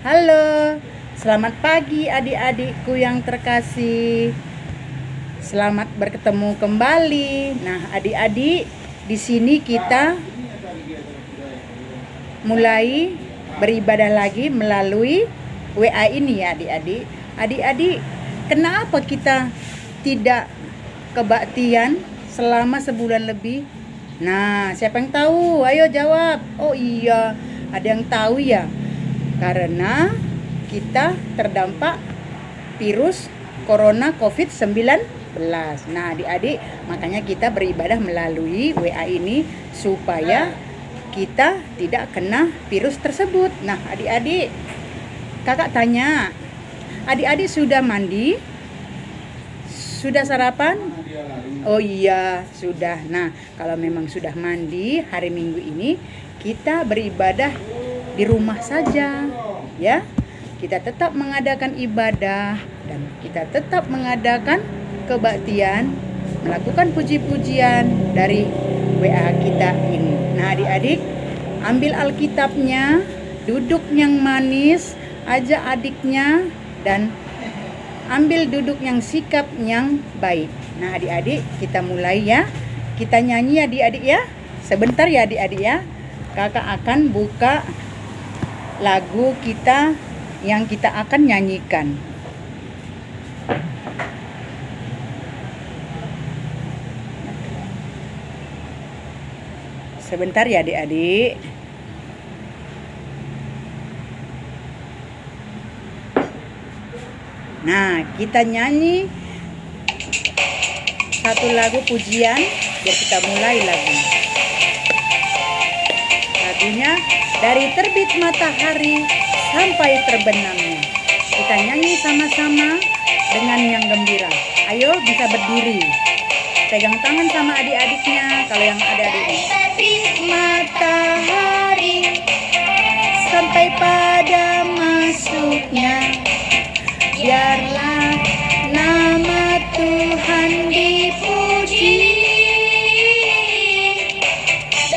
Halo, selamat pagi adik-adikku yang terkasih. Selamat bertemu kembali. Nah, adik-adik, di sini kita mulai beribadah lagi melalui WA ini ya adik-adik. Adik-adik, kenapa kita tidak kebaktian selama sebulan lebih? Nah, siapa yang tahu? Ayo jawab. Oh iya, ada yang tahu ya. Karena kita terdampak virus corona COVID-19. Nah, adik-adik, makanya kita beribadah melalui WA ini supaya kita tidak kena virus tersebut. Nah, adik-adik, kakak tanya, adik-adik sudah mandi? Sudah sarapan? Oh iya, sudah. Nah, kalau memang sudah mandi, hari Minggu ini kita beribadah di rumah saja, ya. Kita tetap mengadakan ibadah dan kita tetap mengadakan kebaktian, melakukan puji-pujian dari WA kita ini. Nah, adik-adik, ambil Alkitabnya, duduk yang manis, ajak adiknya, dan ambil duduk yang sikap yang baik. Nah, adik-adik, kita mulai ya. Kita nyanyi ya adik-adik ya. Sebentar ya adik-adik ya. Kakak akan buka lagu kita yang kita akan nyanyikan. Sebentar ya adik-adik. Nah, kita nyanyi satu lagu pujian biar kita mulai lagu. Lagunya dari terbit matahari sampai terbenamnya. Kita nyanyi sama-sama dengan yang gembira. Ayo bisa berdiri. Pegang tangan sama adik-adiknya kalau yang ada adiknya. Terbit matahari sampai pada masuknya. Biarlah nama Tuhan dipuji.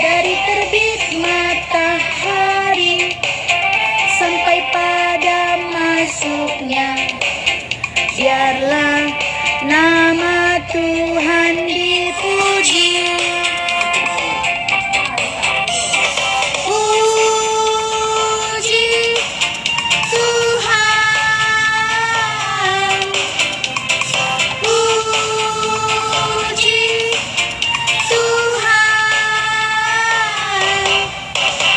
Dari terbit matahari sampai pada masuknya. Biarlah nama Tuhan dipuji. Puji Tuhan. Puji Tuhan.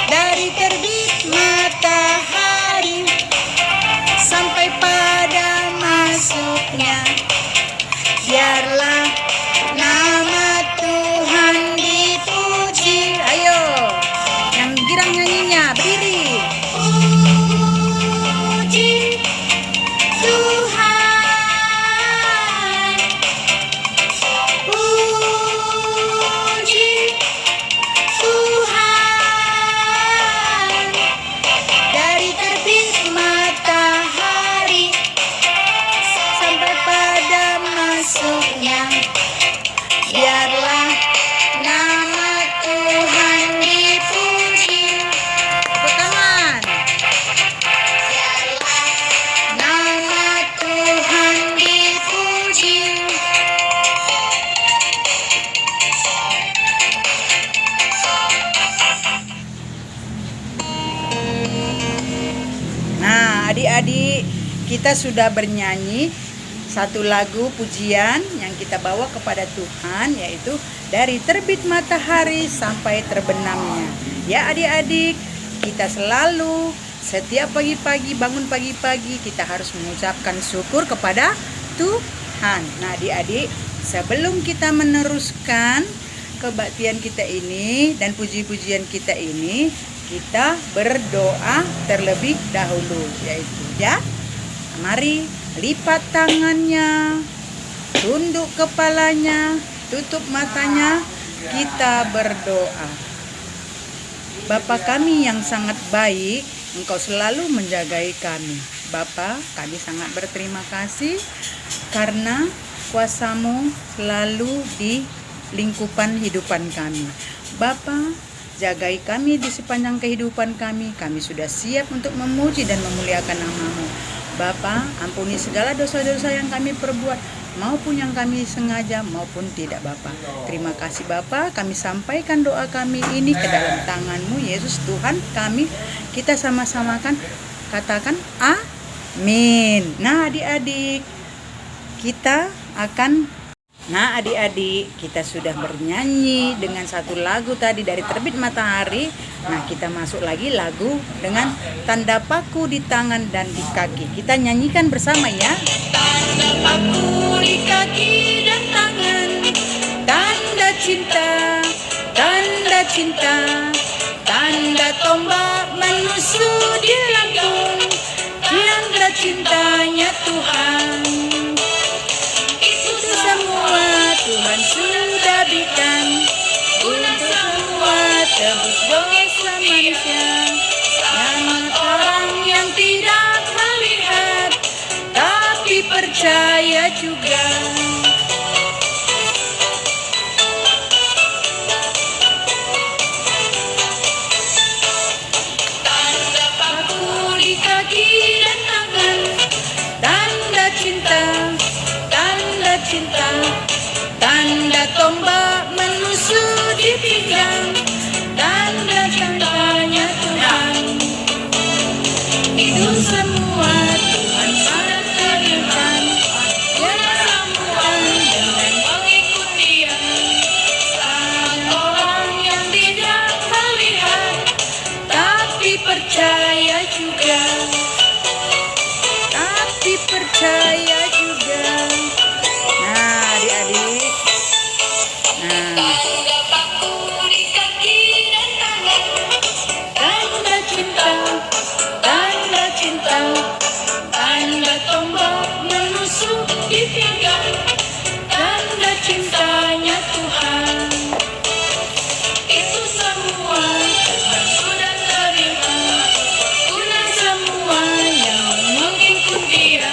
Dari terbit matahari sampai pada masuknya. Biarlah nama Tuhan dipuji. Ayo, yang girang nyanyinya berdiri. Puji Tuhan. Puji Tuhan. Dari terbit matahari sampai pada masuknya. Biarlah nama Tuhan dipuji. Tepuk tangan. Biarlah nama Tuhan dipuji. Nah, adik-adik, kita sudah bernyanyi satu lagu pujian yang kita bawa kepada Tuhan, yaitu dari terbit matahari sampai terbenamnya. Ya adik-adik, kita selalu setiap pagi-pagi, bangun pagi-pagi, kita harus mengucapkan syukur kepada Tuhan. Nah adik-adik, sebelum kita meneruskan kebaktian kita ini dan puji-pujian kita ini, kita berdoa terlebih dahulu, yaitu ya. Mari lipat tangannya, tunduk kepalanya, tutup matanya, kita berdoa. Bapa kami yang sangat baik, Engkau selalu menjagai kami. Bapa, kami sangat berterima kasih karena kuasa-Mu selalu di lingkupan hidupan kami. Bapa, jagai kami di sepanjang kehidupan kami. Kami sudah siap untuk memuji dan memuliakan nama-Mu. Bapa, ampuni segala dosa-dosa yang kami perbuat, maupun yang kami sengaja maupun tidak Bapa. Terima kasih Bapa, kami sampaikan doa kami ini ke dalam tangan-Mu Yesus Tuhan kami. Kita sama-sama katakan amin. Nah adik-adik, kita sudah bernyanyi dengan satu lagu tadi dari Terbit Matahari. Nah kita masuk lagi lagu dengan tanda paku di tangan dan di kaki. Kita nyanyikan bersama ya. Tanda paku di kaki dan tangan, tanda cinta, tanda cinta, tanda tombak menusuk di lambung, tanda cintanya Tuhan. Tuhan sudah berikan untuk semua tebus dosa manusia, yang orang yang tidak melihat tapi percaya juga. Tanda paku di kaki dan tangan, tanda cinta, tanda cinta, tanda tombak menusuk di pinggang, tanda-tandanya Tuhan. Itu semua Tuhan sudah berikan, ya semua dengan mengikut Dia. Orang yang tidak melihat tapi percaya juga, tapi percaya juga. Nah adik-adik, tanda paku di kaki dan tangan, tanda cinta, tanda cinta, tanda tombak menusuk di pinggang, tanda cintanya Tuhan. Itu semua Tuhan sudah terima, guna semua yang mengikut Dia.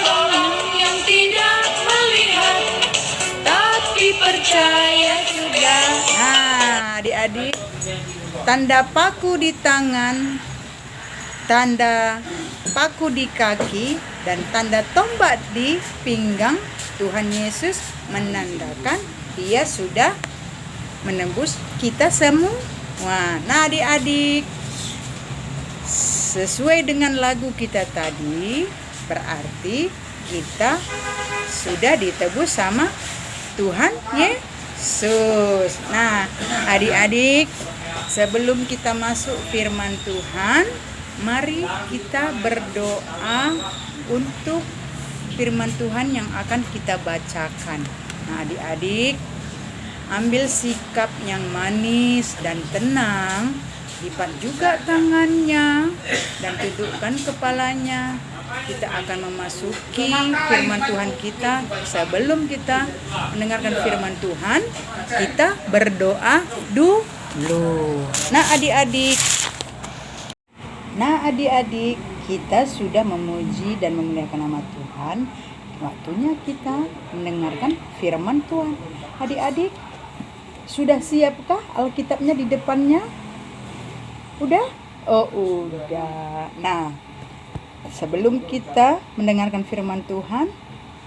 Orang yang tidak melihat tapi percaya juga. Nah adik-adik, tanda paku di tangan, tanda paku di kaki, dan tanda tombak di pinggang Tuhan Yesus menandakan Dia sudah menembus kita semua. Nah adik-adik, sesuai dengan lagu kita tadi, berarti kita sudah ditebus sama Tuhan Yesus. Nah adik-adik, sebelum kita masuk firman Tuhan, mari kita berdoa untuk firman Tuhan yang akan kita bacakan. Nah adik-adik, ambil sikap yang manis dan tenang, lipat juga tangannya dan tundukkan kepalanya. Kita akan memasuki firman Tuhan kita. Sebelum kita mendengarkan firman Tuhan, kita berdoa dulu. Nah adik-adik, kita sudah memuji dan memuliakan nama Tuhan. Waktunya kita mendengarkan firman Tuhan. Adik-adik, sudah siapkah Alkitabnya di depannya? Udah? Oh udah. Nah, sebelum kita mendengarkan firman Tuhan,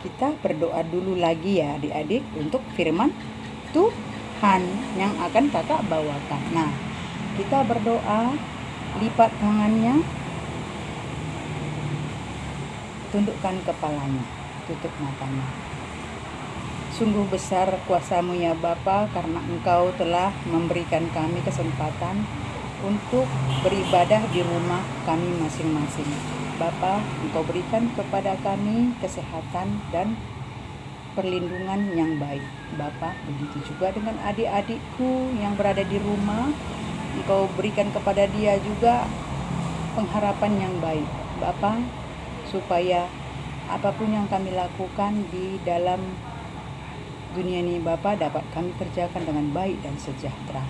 kita berdoa dulu lagi ya adik-adik untuk firman Tuhan yang akan kakak bawakan. Nah, kita berdoa, lipat tangannya, tundukkan kepalanya, tutup matanya. Sungguh besar kuasa-Mu ya Bapa, karena Engkau telah memberikan kami kesempatan untuk beribadah di rumah kami masing-masing. Bapa, Engkau berikan kepada kami kesehatan dan perlindungan yang baik. Bapa, begitu juga dengan adik-adikku yang berada di rumah. Engkau berikan kepada dia juga pengharapan yang baik. Bapa, supaya apapun yang kami lakukan di dalam dunia ini Bapa, dapat kami kerjakan dengan baik dan sejahtera.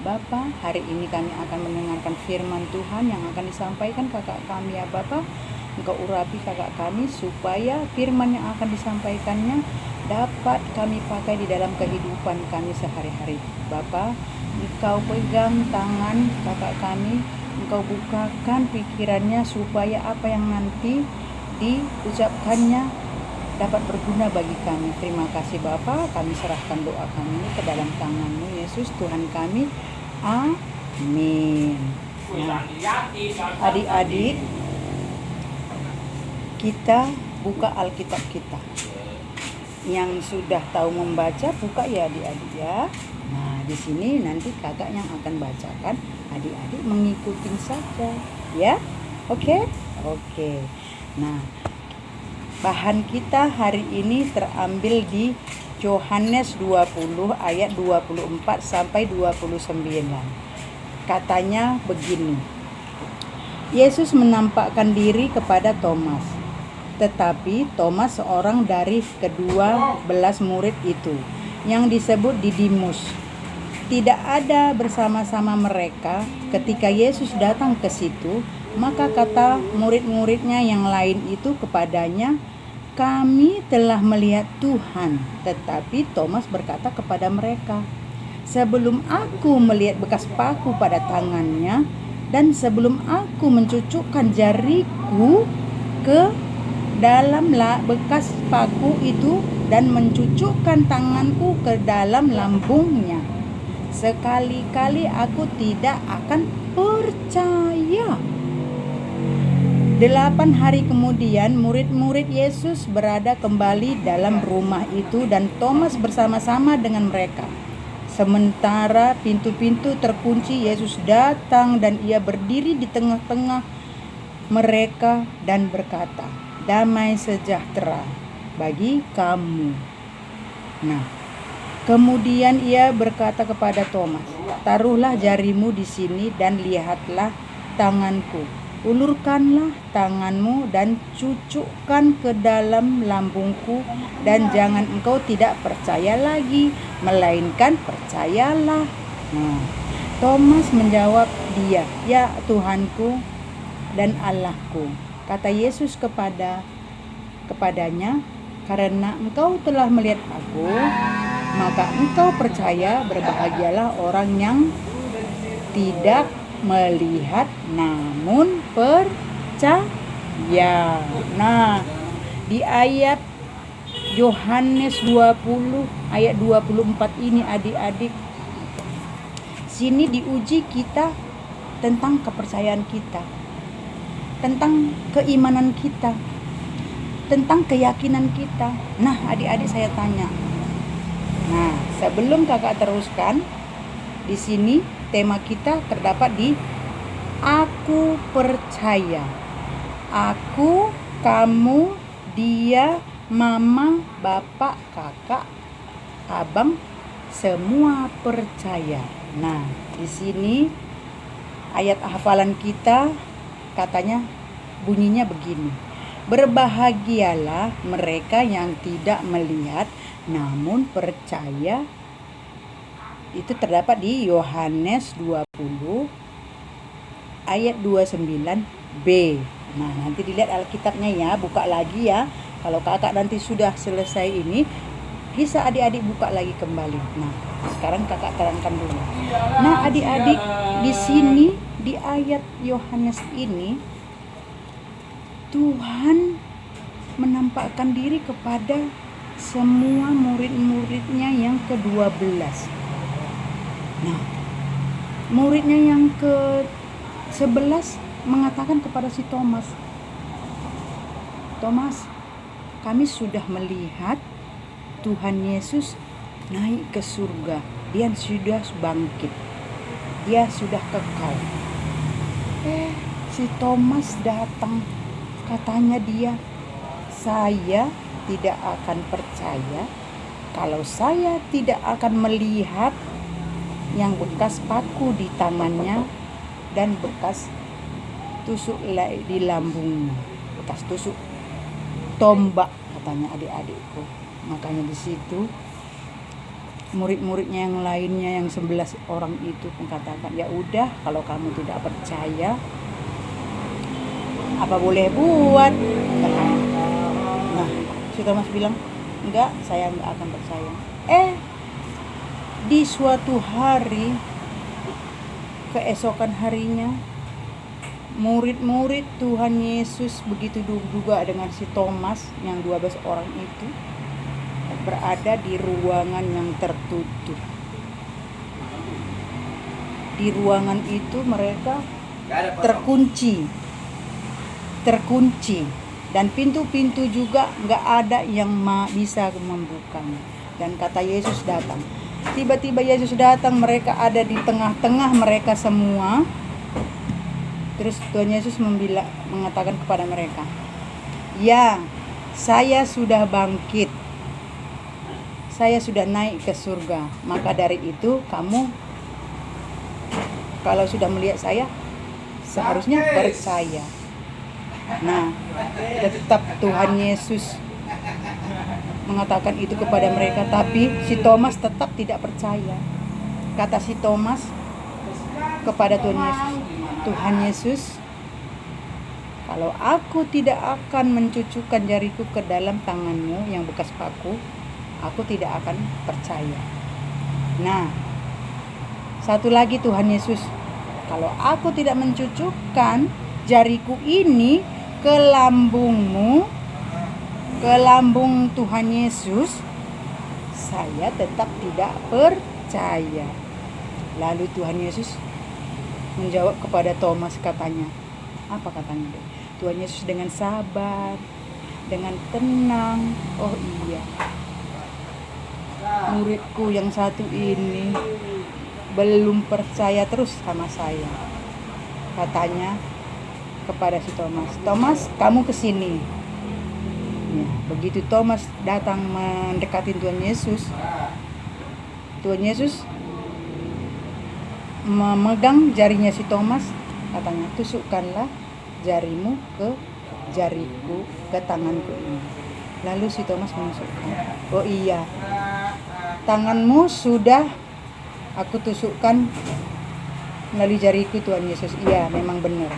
Bapa, hari ini kami akan mendengarkan firman Tuhan yang akan disampaikan kakak kami ya Bapa. Engkau urapi kakak kami supaya firman yang akan disampaikannya dapat kami pakai di dalam kehidupan kami sehari-hari. Bapa, Engkau pegang tangan kakak kami, Engkau bukakan pikirannya supaya apa yang nanti diucapkannya dapat berguna bagi kami. Terima kasih Bapa, kami serahkan doa kami ke dalam tangan-Mu Yesus Tuhan kami. Amin. Nah, adik-adik, kita buka Alkitab kita. Yang sudah tahu membaca, buka ya adik-adik ya. Nah, di sini nanti kakak yang akan bacakan, adik-adik mengikuti saja, ya. Oke? Oke. Nah, bahan kita hari ini terambil di Yohanes 20 ayat 24 sampai 29. Katanya begini. Yesus menampakkan diri kepada Thomas. Tetapi Thomas seorang dari ke-12 murid itu, yang disebut Didimus, tidak ada bersama-sama mereka ketika Yesus datang ke situ. Maka kata murid-muridnya yang lain itu kepadanya, "Kami telah melihat Tuhan." Tetapi Thomas berkata kepada mereka, "Sebelum aku melihat bekas paku pada tangannya, dan sebelum aku mencucukkan jariku ke dalam bekas paku itu dan mencucukkan tanganku ke dalam lambungnya, sekali-kali aku tidak akan percaya." 8 hari kemudian murid-murid Yesus berada kembali dalam rumah itu dan Thomas bersama-sama dengan mereka. Sementara pintu-pintu terkunci, Yesus datang dan ia berdiri di tengah-tengah mereka dan berkata, "Damai sejahtera bagi kamu." Nah, kemudian ia berkata kepada Thomas, "Taruhlah jarimu di sini dan lihatlah tanganku. Ulurkanlah tanganmu dan cucukkan ke dalam lambungku, dan jangan engkau tidak percaya lagi, melainkan percayalah." Nah, Thomas menjawab dia, "Ya Tuhanku dan Allahku." Kata Yesus kepadanya, "Karena engkau telah melihat aku, maka engkau percaya. Berbahagialah orang yang tidak melihat namun percaya." Nah, di ayat Yohanes 20 ayat 24 ini adik-adik, sini diuji kita tentang kepercayaan kita, tentang keimanan kita, tentang keyakinan kita. Nah, adik-adik saya tanya. Nah, sebelum kakak teruskan, di sini tema kita terdapat di aku percaya. Aku, kamu, dia, mama, bapak, kakak, abang, semua percaya. Nah, di sini ayat hafalan kita katanya bunyinya begini. Berbahagialah mereka yang tidak melihat namun percaya. Itu terdapat di Yohanes 20 ayat 29b. Nah, nanti dilihat Alkitabnya ya, buka lagi ya. Kalau kakak nanti sudah selesai ini, bisa adik-adik buka lagi kembali. Nah, sekarang kakak terangkan dulu. Nah, adik-adik, di sini di ayat Yohanes ini Tuhan menampakkan diri kepada semua murid-muridnya yang ke-12. Nah, muridnya yang ke-11 mengatakan kepada si Thomas, "Thomas, kami sudah melihat Tuhan Yesus naik ke surga. Dia sudah bangkit. Dia sudah kekal." Si Thomas datang. Katanya dia, "Saya tidak akan percaya kalau saya tidak akan melihat yang bekas paku di tangannya dan bekas tusuk di lambungnya, bekas tusuk tombak," katanya adik-adikku. Makanya di situ murid-muridnya yang lainnya yang 11 orang itu mengatakan, "Ya udah, kalau kamu tidak percaya, apa boleh buat?" katanya. Nah, si Thomas bilang, "Enggak, saya enggak akan percaya." Di suatu hari keesokan harinya, murid-murid Tuhan Yesus begitu juga dengan si Thomas yang 12 orang itu berada di ruangan yang tertutup. Di ruangan itu mereka terkunci dan pintu-pintu juga nggak ada yang bisa membukanya. Dan kata Yesus datang. Tiba-tiba Yesus datang, mereka ada di tengah-tengah mereka semua. Terus Tuhan Yesus mengatakan kepada mereka, "Ya, saya sudah bangkit. Saya sudah naik ke surga. Maka dari itu kamu kalau sudah melihat saya seharusnya percaya." Nah, tetap Tuhan Yesus mengatakan itu kepada mereka, tapi si Thomas tetap tidak percaya. Kata si Thomas kepada Tuhan Yesus, "Kalau aku tidak akan mencucukkan jariku ke dalam tanganmu yang bekas paku, aku tidak akan percaya." Nah, satu lagi Tuhan Yesus, "Kalau aku tidak mencucukkan jariku ini ke lambungmu, ke lambung Tuhan Yesus, saya tetap tidak percaya." Lalu Tuhan Yesus menjawab kepada Thomas, katanya, apa katanya? Tuhan Yesus dengan sabar, dengan tenang, "Oh iya, muridku yang satu ini belum percaya terus sama saya." Katanya kepada si Thomas, "Thomas, kamu kesini." Ya, begitu Thomas datang mendekati Tuhan Yesus, Tuhan Yesus memegang jarinya si Thomas, katanya, "Tusukkanlah jarimu ke jariku, ke tanganku ini." Lalu si Thomas menusukkan. "Oh iya, tanganmu sudah aku tusukkan melalui jariku Tuhan Yesus." "Iya, memang benar."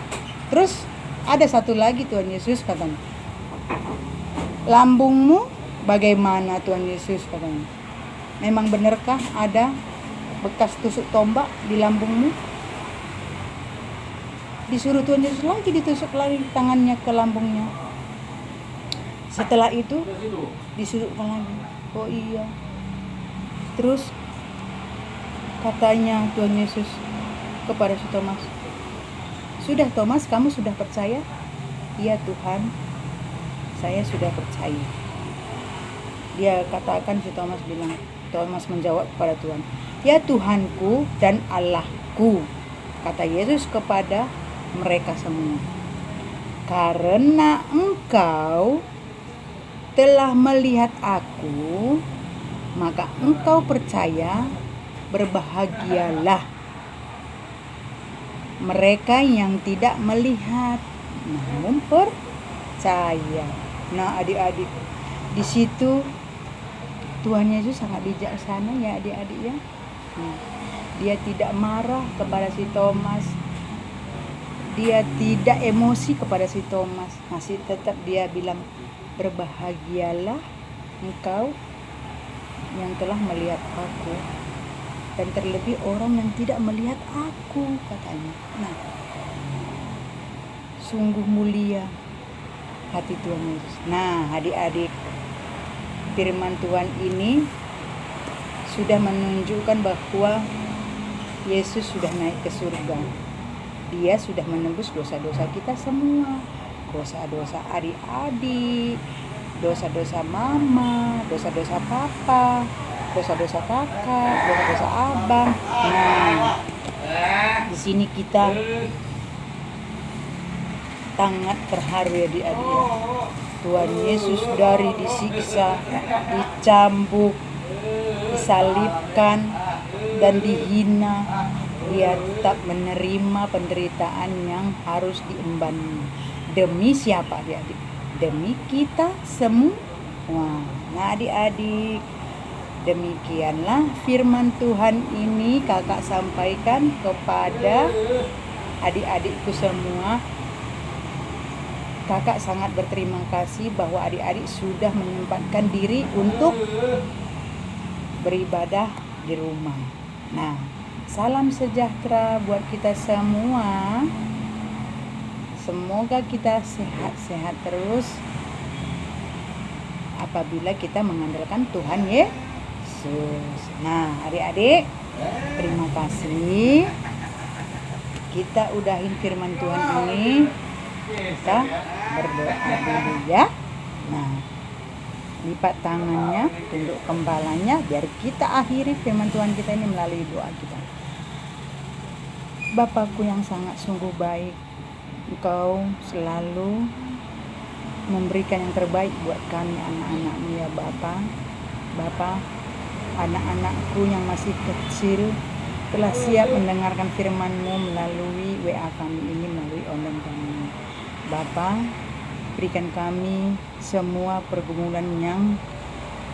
Terus ada satu lagi Tuhan Yesus katanya, "Lambungmu bagaimana Tuhan Yesus?" katanya. "Memang benarkah ada bekas tusuk tombak di lambungmu?" Disuruh Tuhan Yesus lagi ditusuk lagi tangannya ke lambungnya. Setelah itu disusukkan lagi. "Oh iya." Terus katanya Tuhan Yesus kepada si Thomas, "Sudah Thomas, kamu sudah percaya?" "Iya Tuhan, saya sudah percaya." Dia katakan, si Thomas bilang, Thomas menjawab kepada Tuhan, "Ya Tuhanku dan Allahku." Kata Yesus kepada mereka semua, "Karena engkau telah melihat aku, maka engkau percaya. Berbahagialah mereka yang tidak melihat namun percaya." Nah, adik-adik, di situ Tuhan Yesus sangat bijaksana ya adik-adik ya. Dia tidak marah kepada si Thomas. Dia tidak emosi kepada si Thomas. Masih tetap dia bilang, "Berbahagialah engkau yang telah melihat aku, dan terlebih orang yang tidak melihat aku," katanya. Nah, sungguh mulia hati Tuhan Yesus. Nah, adik-adik, firman Tuhan ini sudah menunjukkan bahwa Yesus sudah naik ke surga. Dia sudah menembus dosa-dosa kita semua. Dosa-dosa adik-adik, dosa-dosa mama, dosa-dosa papa, dosa-dosa kakak, dosa-dosa abang. Nah, di sini kita sangat terharu ya adik-adik ya. Tuhan Yesus dari disiksa, dicambuk, disalibkan, dan dihina, dia tetap menerima penderitaan yang harus diembannya. Demi siapa adik-adik? Demi kita semua. Nah adik-adik, demikianlah firman Tuhan ini kakak sampaikan kepada adik-adikku semua. Kakak sangat berterima kasih bahwa adik-adik sudah menyempatkan diri untuk beribadah di rumah. Nah, Salam sejahtera buat kita semua. Semoga kita sehat-sehat terus apabila kita mengandalkan Tuhan Yesus. Nah, adik-adik, terima kasih. Kita udahin firman Tuhan ini. Kita berdoa dulu ya. Nah, lipat tangannya, tunduk kepalanya, biar kita akhiri firman Tuhan kita ini melalui doa kita. Bapakku yang sangat sungguh baik, Engkau selalu memberikan yang terbaik buat kami anak-anak-Mu ya Bapa. Bapa, anak-anakku yang masih kecil telah siap mendengarkan firman-Mu melalui WA kami ini, melalui online kami. Bapa, berikan kami semua pergumulan yang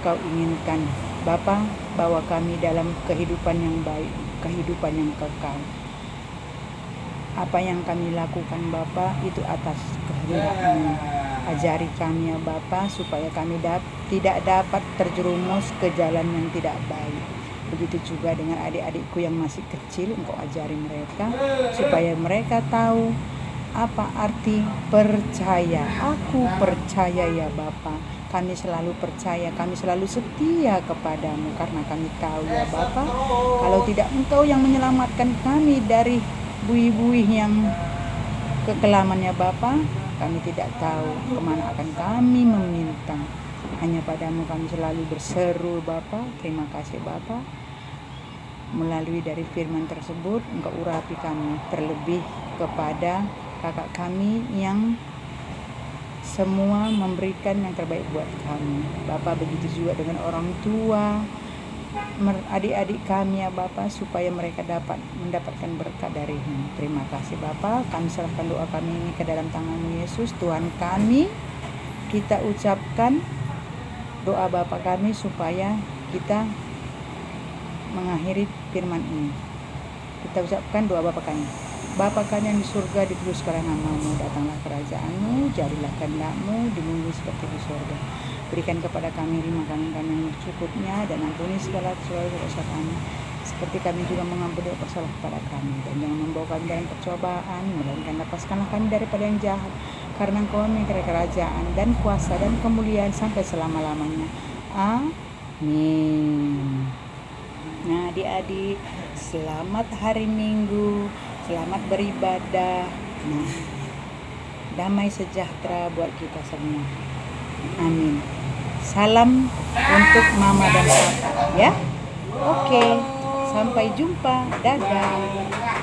Kau inginkan. Bapa, bawa kami dalam kehidupan yang baik, kehidupan yang kekal. Apa yang kami lakukan Bapa itu atas kehendak-Mu. Ajari kami ya Bapa, supaya kami tidak dapat terjerumus ke jalan yang tidak baik. Begitu juga dengan adik-adikku yang masih kecil, Engkau ajari mereka supaya mereka tahu apa arti percaya. Aku percaya ya Bapa. Kami selalu percaya, kami selalu setia kepadamu karena kami tahu ya Bapa, kalau tidak Engkau yang menyelamatkan kami dari buih-buih yang kekelamannya Bapa, kami tidak tahu kemana akan kami meminta. Hanya padamu kami selalu berseru Bapa. Terima kasih Bapa. Melalui dari firman tersebut, Engkau urapi kami, terlebih kepada kakak kami yang semua memberikan yang terbaik buat kami. Bapa, begitu juga dengan orang tua, adik-adik kami ya Bapa, supaya mereka dapat mendapatkan berkat dari-Mu. Terima kasih Bapa. Kami serahkan doa kami ini ke dalam tangan-Mu Yesus, Tuhan kami. Kita ucapkan doa Bapa kami supaya kita mengakhiri firman ini. Kita ucapkan doa Bapa kami. Bapa kami yang di surga, dikuduskanlah nama-Mu, datanglah kerajaan-Mu, jadilah kehendak-Mu di bumi seperti di surga. Berikan kepada kami makanan kami yang secukupnya, dan ampuni segala dosa kami, seperti kami juga mengampuni bersalah kepada kami. Dan jangan membawa kami dalam percobaan, melainkan lepaskanlah kami daripada yang jahat. Karena Engkau memiliki kerajaan dan kuasa dan kemuliaan sampai selama-lamanya. Amin. Nah adik-adik, selamat hari Minggu, selamat beribadah. Nah, damai sejahtera buat kita semua. Amin. Salam untuk Mama dan Papa ya. Oke, sampai jumpa. Dadah.